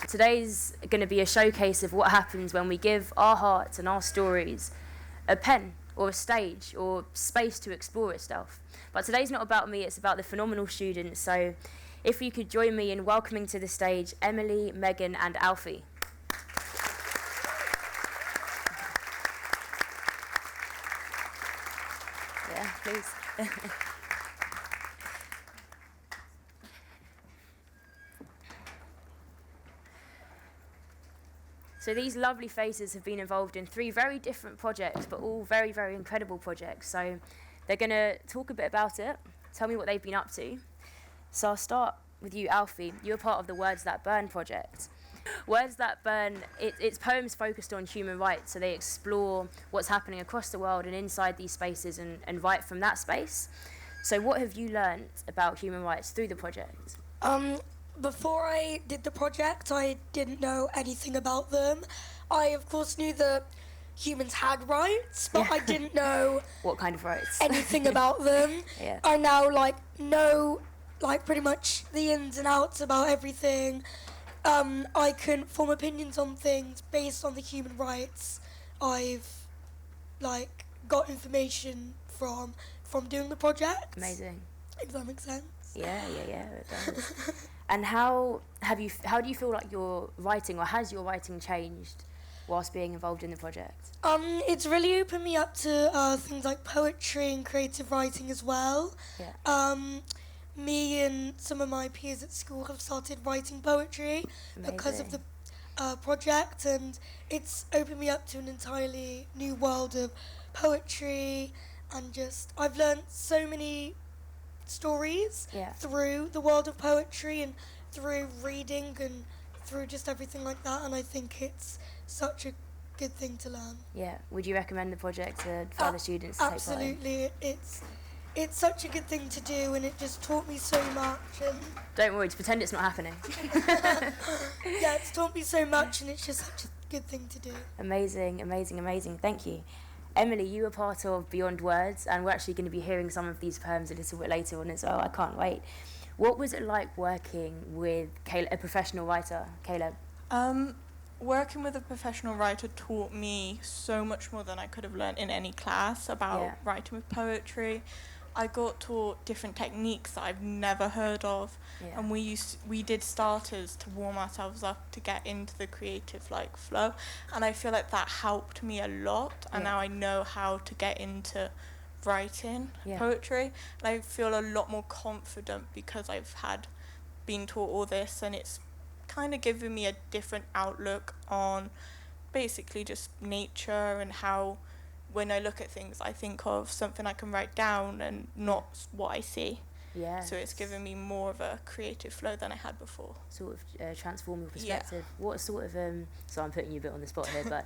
today's going to be a showcase of what happens when we give our hearts and our stories a pen or a stage or space to explore itself. But today's not about me, it's about the phenomenal students. So if you could join me in welcoming to the stage Emily, Megan and Alfie. Yeah, please. So these lovely faces have been involved in 3 very different projects, but all very, very incredible projects. So they're going to talk a bit about it, tell me what they've been up to. So I'll start with you, Alfie. You're part of the Words That Burn project. Words That Burn, it's poems focused on human rights, so they explore what's happening across the world and inside these spaces and write from that space. So what have you learned about human rights through the project? Before I did the project, I didn't know anything about them. I, of course, knew that humans had rights, but I didn't know what kind of rights? Anything about them. Yeah. I now know pretty much the ins and outs about everything. I can form opinions on things based on the human rights I've got information from doing the project. Amazing. If that makes sense. Yeah, it does. And how do you feel like your writing, or has your writing changed whilst being involved in the project? It's really opened me up to things like poetry and creative writing as well. Yeah. Me and some of my peers at school have started writing poetry. Amazing. Because of the project, and it's opened me up to an entirely new world of poetry, and I've learned so many stories through the world of poetry and through reading and through just everything like that, and I think it's such a good thing to learn. Yeah. Would you recommend the project to further students to take part in? Absolutely. It's such a good thing to do, and it just taught me so much. And don't worry, just pretend it's not happening. Yeah, it's taught me so much, and it's just such a good thing to do. Amazing. Thank you. Emily, you were part of Beyond Words, and we're actually going to be hearing some of these poems a little bit later on as well. I can't wait. What was it like working with a professional writer, Caleb? Working with a professional writer taught me so much more than I could have learned in any class about writing with poetry. I got taught different techniques that I've never heard of, and we did starters to warm ourselves up to get into the creative flow, and I feel like that helped me a lot, and now I know how to get into writing poetry, and I feel a lot more confident because I've been taught all this, and it's kind of given me a different outlook on basically just nature, and how when I look at things I think of something I can write down and not what I see. Yeah. So it's given me more of a creative flow than I had before. Sort of transform your perspective. Yeah. What sort of so I'm putting you a bit on the spot here, but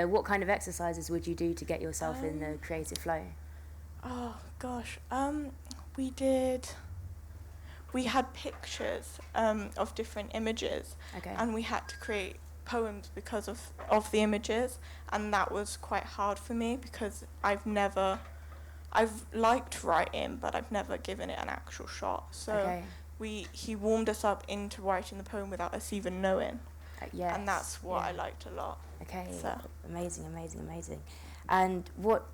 what kind of exercises would you do to get yourself in the creative flow? Oh gosh, we had pictures of different images, and we had to create poems because of the images, and that was quite hard for me because I've liked writing, but I've never given it an actual shot. So he warmed us up into writing the poem without us even knowing. And that's what I liked a lot. Okay, so. Amazing. And what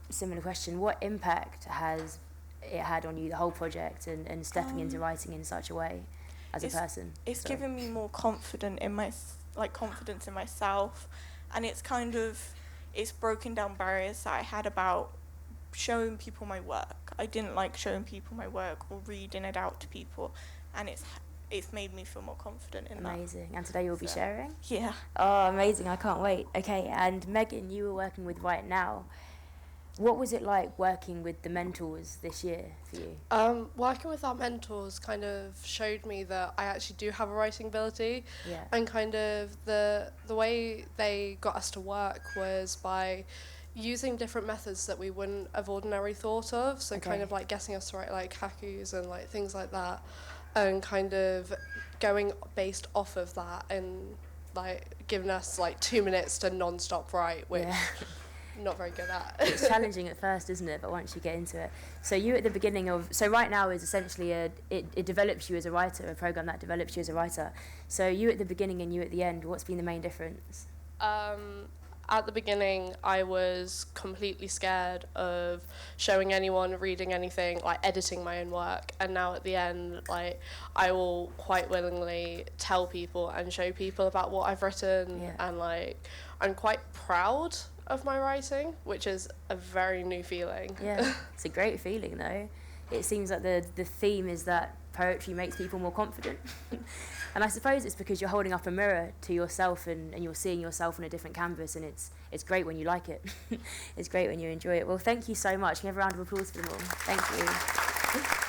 impact has it had on you, the whole project, and stepping into writing in such a way as a person? It's given me more confidence in myself, and it's broken down barriers that I had about showing people my work. I didn't like showing people my work or reading it out to people, and it's made me feel more confident in that. Amazing. And today you'll be sharing? Yeah. Oh, amazing. I can't wait. Okay, and Megan, you were working with Right Now. What was it like working with the mentors this year for you? Working with our mentors kind of showed me that I actually do have a writing ability. Yeah. And kind of the way they got us to work was by using different methods that we wouldn't have ordinarily thought of. So kind of like getting us to write like haikus and like things like that, and kind of going based off of that, and like giving us like 2 minutes to non-stop write, which not very good at. It's challenging at first, isn't it? But once you get into it. So you at the beginning of, so Right Now is essentially it develops you as a writer, a program that develops you as a writer. So you at the beginning and you at the end, what's been the main difference? At the beginning, I was completely scared of showing anyone, reading anything, like editing my own work. And now at the end, like, I will quite willingly tell people and show people about what I've written. Yeah. And like, I'm quite proud of my writing, which is a very new feeling. Yeah, it's a great feeling though. It seems like the theme is that poetry makes people more confident. And I suppose it's because you're holding up a mirror to yourself and you're seeing yourself on a different canvas, and it's great when you like it. It's great when you enjoy it. Well, thank you so much. Can we have a round of applause for them all? Thank you.